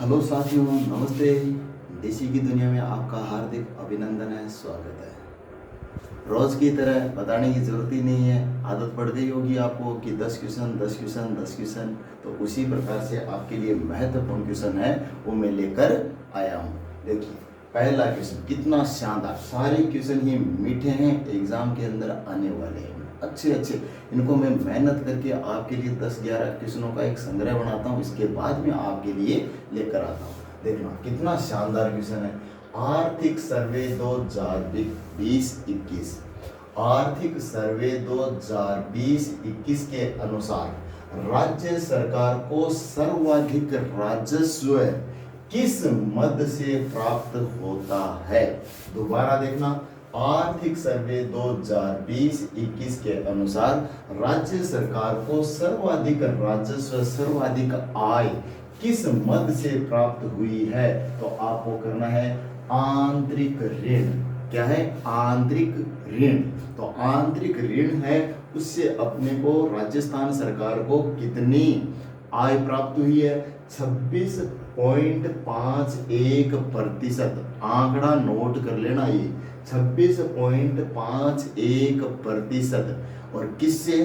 Hello साथियों, नमस्ते। देसी की दुनिया में आपका हार्दिक अभिनंदन है, स्वागत है। रोज़ की तरह बताने की ज़रूरत ही नहीं है, आदत पड़ गई होगी आपको कि 10 क्वेश्चन 10 क्वेश्चन 10 क्वेश्चन। तो उसी प्रकार से आपके लिए महत्वपूर्ण क्वेश्चन है वो मैं लेकर आया हूँ। देखिए, पहला क्वेश्चन कितना शानदार, सारे क्वेश्चन ही मीठे हैं, एग्जाम के अंदर आने वाले हैं अच्छे अच्छे। इनको मैं मेहनत करके आपके लिए 10-11 क्वेश्चनों का एक संग्रह बनाता हूँ, इसके बाद में आपके लिए लेकर आता हूँ। देखना कितना शानदार क्वेश्चन है। आर्थिक सर्वे 2020-21, आर्थिक सर्वे 2020-21 के अनुसार राज्य सरकार को सर्वाधिक राजस्व किस मद से प्राप्त होता है? दोबारा देखना, आर्थिक सर्वे 2020-21 के अनुसार राज्य सरकार को सर्वाधिक राजस्व, सर्वाधिक आय किस मद से प्राप्त हुई है? तो आपको करना है आंतरिक ऋण। क्या है? आंतरिक ऋण। तो आंतरिक ऋण है, उससे अपने को राजस्थान सरकार को कितनी आय प्राप्त हुई है? 26.51%। आंकड़ा नोट कर लेना, ये 26.51%। और किससे?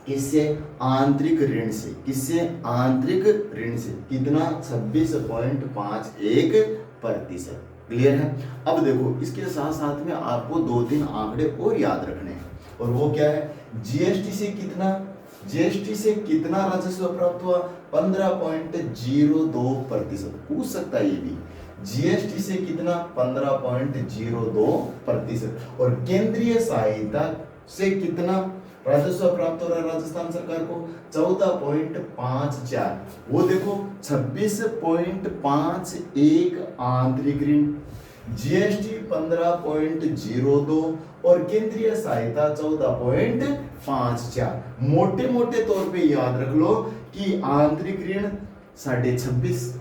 किससे? आंतरिक ऋण से। किससे? आंतरिक ऋण से। कितना? 26.51%। क्लियर है? अब देखो, इसके साथ साथ में आपको 2-3 आंकड़े और याद रखने हैं, और वो क्या है? जीएसटी से कितना, जीएसटी से कितना राजस्व प्राप्त हुआ? 15.02%। पूछ सकता है ये भी, जीएसटी से कितना? 15.02%। और केंद्रीय सहायता से कितना राजस्व प्राप्त हो रहा है राजस्थान सरकार को? 14.54। वो देखो, 26.51 आंतरिक ऋण, जीएसटी 15.02 और केंद्रीय सहायता 14.54। मोटे मोटे तौर पे याद रख लो कि आंतरिक ऋण 26.5,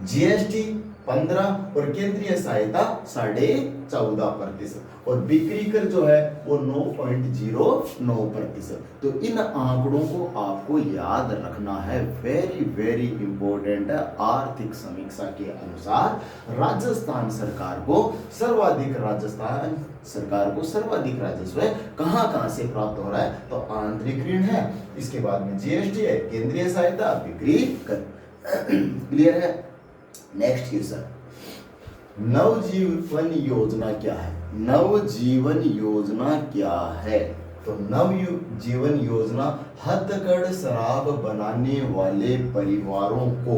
जीएसटी 15 और केंद्रीय सहायता 14.5%, और बिक्री कर जो है वो 9.09%। तो इन आंकड़ों को आपको याद रखना है, वेरी वेरी इंपॉर्टेंट है। आर्थिक समीक्षा के अनुसार राजस्थान सरकार को सर्वाधिक राजस्व कहां से प्राप्त हो रहा है? तो आंतरिक ऋण है, इसके बाद में जीएसटी है, केंद्रीय सहायता, बिक्री कर। क्लियर है? नेक्स्ट क्वेश्चन, नवजीवन योजना क्या है? नवजीवन योजना क्या है? तो नवजीवन योजना हथकढ़ शराब बनाने वाले परिवारों को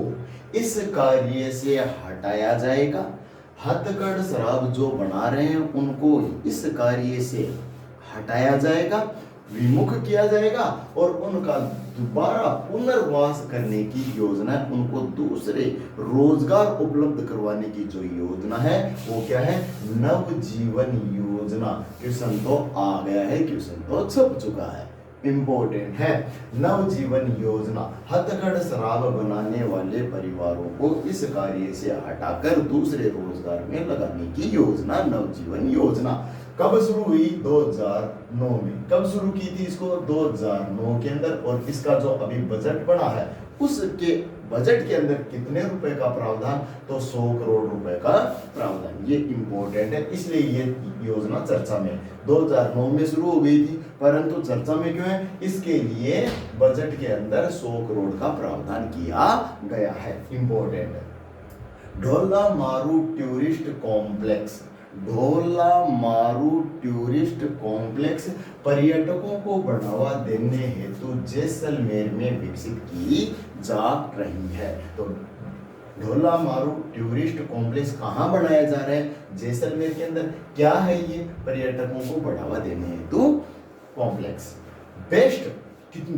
इस कार्य से हटाया जाएगा। हथकढ़ शराब जो बना रहे हैं उनको इस कार्य से हटाया जाएगा, विमुख किया जाएगा, और उनका दोबारा पुनर्वास करने की योजना है, उनको दूसरे रोजगार उपलब्ध करवाने की जो योजना है वो क्या है? नवजीवन योजना। क्वेश्चन तो आ गया है, क्वेश्चन तो छप चुका है, इंपॉर्टेंट है। नवजीवन योजना हथकढ़ शराब बनाने वाले परिवारों को इस कार्य से हटाकर दूसरे रोजगार में लगाने की योजना, नवजीवन योजना। कब शुरू हुई? 2009 में। कब शुरू की थी इसको? 2009 के अंदर। और इसका जो अभी बजट बना है उसके बजट के अंदर कितने रुपए का प्रावधान? तो 100 करोड़ रुपए का प्रावधान। ये इंपॉर्टेंट है, इसलिए ये योजना चर्चा में 2009 में शुरू हो गई थी, परंतु चर्चा में क्यों है? इसके लिए बजट के अंदर 100 करोड़ का प्रावधान किया गया है, इंपॉर्टेंट है। ढोला मारू टूरिस्ट कॉम्प्लेक्स, ढोला मारू टूरिस्ट कॉम्प्लेक्स पर्यटकों को बढ़ावा देने हेतु जैसलमेर में विकसित की जा रही है। तो ढोला मारू टूरिस्ट कॉम्प्लेक्स कहाँ बनाया जा रहा है? जैसलमेर के अंदर। क्या है ये? पर्यटकों को बढ़ावा देने हेतु कॉम्प्लेक्स। बेस्ट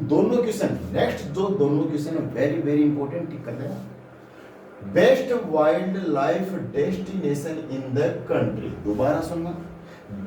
दोनों क्वेश्चन, नेक्स्ट जो दोनों क्वेश्चन है वेरी वेरी इंपॉर्टेंट, टिक कर देना। Best wild life destination in the country. दोबारा सुनना,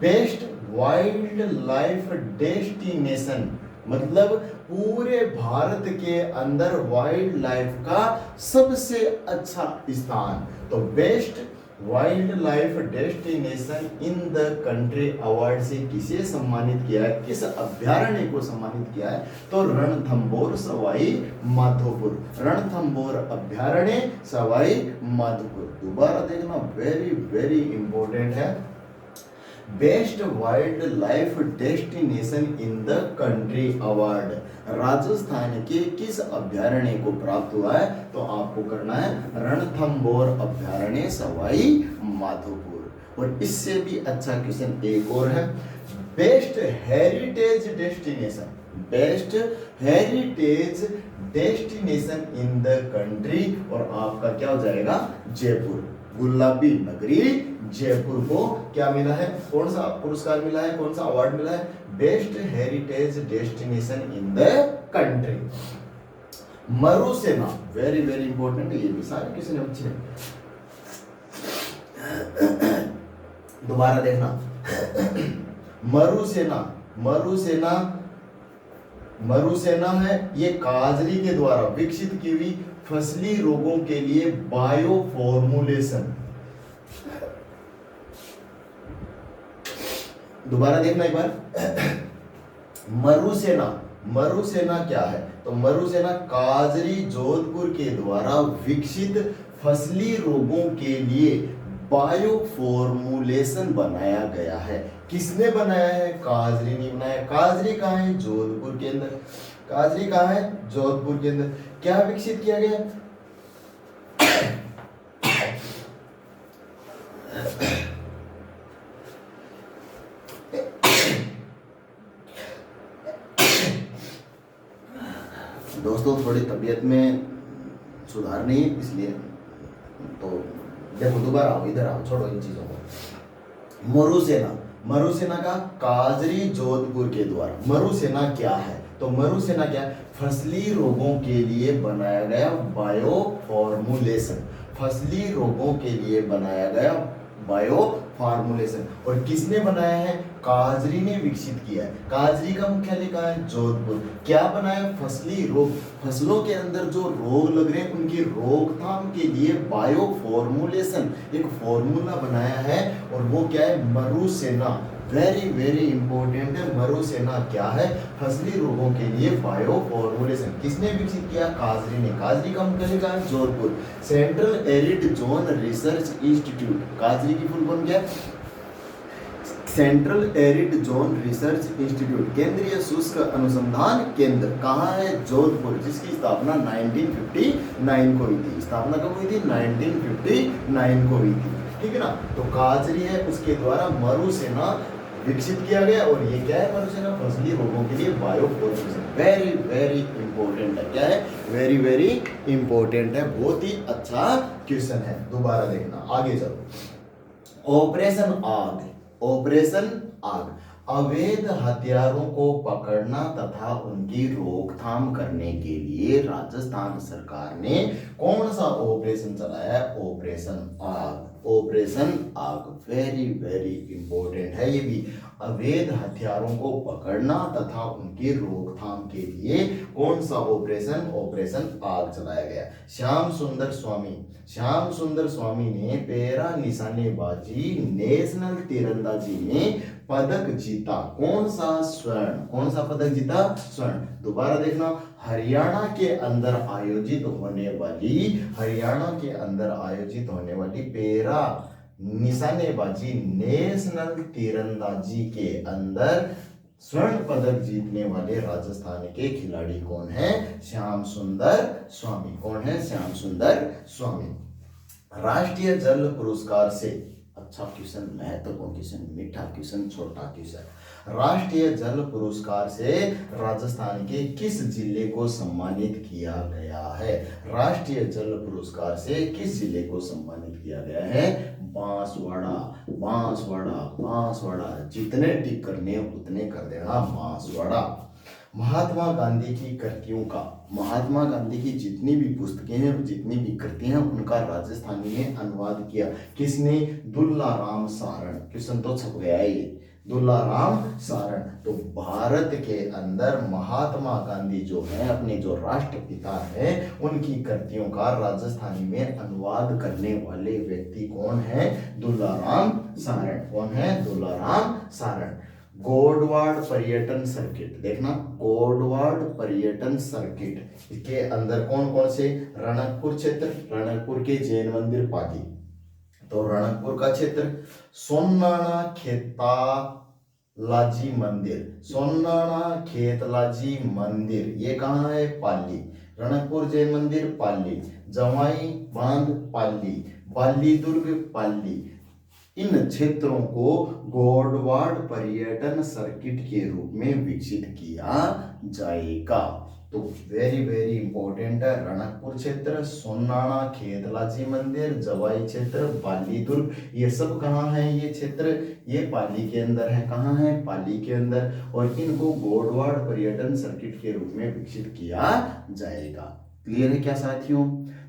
बेस्ट वाइल्ड लाइफ डेस्टिनेशन मतलब पूरे भारत के अंदर वाइल्ड लाइफ का सबसे अच्छा स्थान। तो best wild life destination in the country award से किसे सम्मानित किया है, किस अभ्यारण्य को सम्मानित किया है, तो रणथंभौर सवाई माधोपुर, रणथंभौर अभ्यारण्य सवाई माधोपुर। दोबारा देखना, वेरी वेरी इंपॉर्टेंट है। Best wild life destination in the country award Rajasthan के किस अभ्यारण्य को प्राप्त हुआ है, तो आपको करना है रणथंभौर अभ्यारण्य सवाई माधोपुर। और इससे भी अच्छा क्वेश्चन एक और है, best heritage destination, best heritage destination in the country, और आपका क्या हो जाएगा, जयपुर। गुलाबी नगरी जयपुर को क्या मिला है, कौन सा पुरस्कार मिला है, कौन सा अवार्ड मिला है, best heritage destination in the country. मरुसेना, वेरी वेरी इंपॉर्टेंट, ये भी सारे किसी ने अच्छे। दोबारा देखना, मरुसेना, मरुसेना, मरुसेना है ये काजरी के द्वारा विकसित की हुई फसली रोगों के लिए बायो फॉर्मुलेशन। दोबारा देखना एक बार, मरुसेना, मरुसेना क्या है, तो मरुसेना काजरी जोधपुर के द्वारा विकसित फसली रोगों के लिए बायो फॉर्मुलेशन बनाया गया है। किसने बनाया है, काजरी ने बनाया। काजरी कहाँ है, जोधपुर के अंदर। काजरी कहाँ है, जोधपुर के अंदर। क्या विकसित किया गया, दोस्तों थोड़ी तबीयत में सुधार नहीं है इसलिए, तो देखो दोबारा आओ, इधर आओ, छोड़ो इन चीजों को। मरुसेना, मरुसेना का काजरी जोधपुर के द्वारा। मरुसेना क्या है, तो मरुसेना क्या है, फसली रोगों के लिए बनाया गया बायो फॉर्मुलेशन, फसली रोगों के लिए बनाया गया बायो फॉर्मुलेशन। और किसने बनाया है, काजरी ने विकसित किया है। काजरी का मुख्यालय कहाँ है, जोधपुर। क्या बनाया, फसली रोग, फसलों के अंदर जो रोग लग रहे हैं उनकी रोकथाम के लिए बायो फॉर्मुलेशन, एक फॉर्मूला बनाया है, और वो क्या है, मरुसेना। वेरी वेरी इंपॉर्टेंट है, मरुसेना क्या है, फसली रोगों के लिए बायो फॉर्मुलेशन। किसने विकसित किया, काजरी ने। काजरी का मुख्यालय कहाँ है, Jodhpur. Central arid zone research institute, काजरी की फुल फॉर्म क्या है, central arid zone research institute, केंद्रीय शुष्क अनुसंधान केंद्र। कहाँ है, जोधपुर, जिसकी स्थापना 1959 को हुई थी। स्थापना कब हुई थी, 1959 को हुई थी, ठीक है ना। तो काजरी है, उसके द्वारा मरुसेना विकसित किया गया। और ये क्या है, मरुसेना फसली रोगों के लिए bio formulation. Very very important है, क्या है, वेरी वेरी इंपॉर्टेंट है, बहुत ही अच्छा क्वेश्चन है। दोबारा देखना, आगे चलो। ऑपरेशन आग, ऑपरेशन आग, अवैध हथियारों को पकड़ना तथा उनकी रोकथाम करने के लिए राजस्थान सरकार ने कौन सा ऑपरेशन चलाया है, ऑपरेशन आग। ऑपरेशन आग वेरी वेरी इंपॉर्टेंट है ये भी। अवैध हथियारों को पकड़ना तथा उनकी रोकथाम के लिए कौन सा ऑपरेशन, ऑपरेशन आग चलाया गया। श्याम सुंदर स्वामी, श्याम सुंदर स्वामी ने पैरा निशानेबाजी नेशनल तीरंदाजी में पदक जीता। कौन सा, स्वर्ण। कौन सा पदक जीता, स्वर्ण। दोबारा देखना, हरियाणा के अंदर आयोजित होने वाली, हरियाणा के अंदर आयोजित होने वाली पैरा निशानेबाजी नेशनल तीरंदाजी के अंदर स्वर्ण पदक जीतने वाले राजस्थान के खिलाड़ी कौन है, श्याम सुंदर स्वामी। कौन है, श्याम सुंदर स्वामी। राष्ट्रीय जल पुरस्कार से, अच्छा क्वेश्चन, महत्वपूर्ण क्वेश्चन, मीठा क्वेश्चन, छोटा क्वेश्चन। राष्ट्रीय जल पुरस्कार से राजस्थान के किस जिले को सम्मानित किया गया है। राष्ट्रीय जल पुरस्कार से किस जिले को सम्मानित किया गया है, बांसवाड़ा, बांसवाड़ा, बांसवाड़ा। जितने टिक करने उतने कर देना, बांसवाड़ा। महात्मा गांधी की कृतियों का, महात्मा गांधी की जितनी भी पुस्तकें हैं, जितनी भी कृतियां हैं, उनका राजस्थानी में अनुवाद किया किसने, दुल्ला राम सारण। क्वेश्चन तो छप गया है ये, दुलाराम सारण। तो भारत के अंदर महात्मा गांधी जो है, अपने जो राष्ट्रपिता है, उनकी कृतियों का राजस्थानी में अनुवाद करने वाले व्यक्ति कौन है? दुलाराम सारण। कौन है? दुलाराम सारण। गोडवाड़ पर्यटन सर्किट, देखना, गोडवाड़ पर्यटन सर्किट, इसके अंदर कौन कौन से? रणकपुर क्षेत्र, रणकपुर के जैन मंदिर पाली, तो रणकपुर का क्षेत्र, सोनाना खेतलाजी मंदिर, सोनाना खेतलाजी मंदिर ये कहाँ है? पाली। रणकपुर जैन मंदिर पाली, जवाई बांध पाली, बाली दुर्ग पाली। इन क्षेत्रों को गोडवाड़ पर्यटन सर्किट के रूप में विकसित किया जाएगा। तो वेरी वेरी इंपॉर्टेंट है, रणकपुर क्षेत्र, सोनाना खेतलाजी मंदिर, जवाई क्षेत्र, बाली दुर्ग, ये सब कहाँ है? ये क्षेत्र ये पाली के अंदर है। कहाँ है? पाली के अंदर। और इनको गोडवाड़ पर्यटन सर्किट के रूप में विकसित किया जाएगा। क्लियर है क्या साथियों?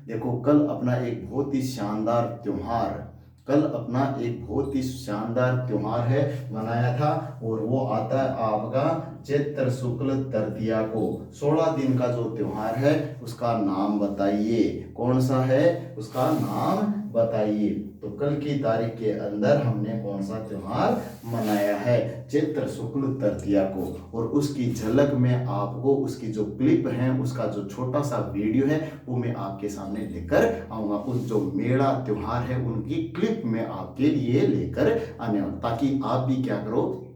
देखो, कल अपना एक बहुत ही शानदार त्योहार, कल अपना एक बहुत ही शानदार त्योहार है मनाया था, और वो आता है आपका चैत्र शुक्ल तृतीया को। 16 दिन का जो त्योहार है उसका नाम बताइए, कौन सा है? उसका नाम बताइए। तो कल की तारीख के अंदर हमने कौन सा त्योहार मनाया है? चैत्र शुक्ल तृतीया को। और उसकी झलक में आपको, उसकी जो क्लिप है, उसका जो छोटा सा वीडियो है वो मैं आपके सामने लेकर आऊंगा। उस जो मेला त्योहार है उनकी क्लिप में आपके लिए लेकर आने वाला, ताकि आप भी क्या करो,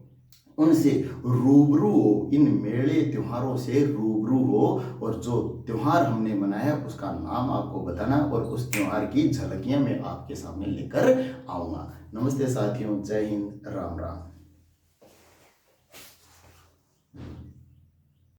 उनसे रूबरू हो, इन मेले त्योहारों से रूबरू हो, और जो त्योहार हमने मनाया उसका नाम आपको बताना, और उस त्योहार की झलकियां मैं आपके सामने लेकर आऊंगा। नमस्ते साथियों, जय हिंद, राम राम।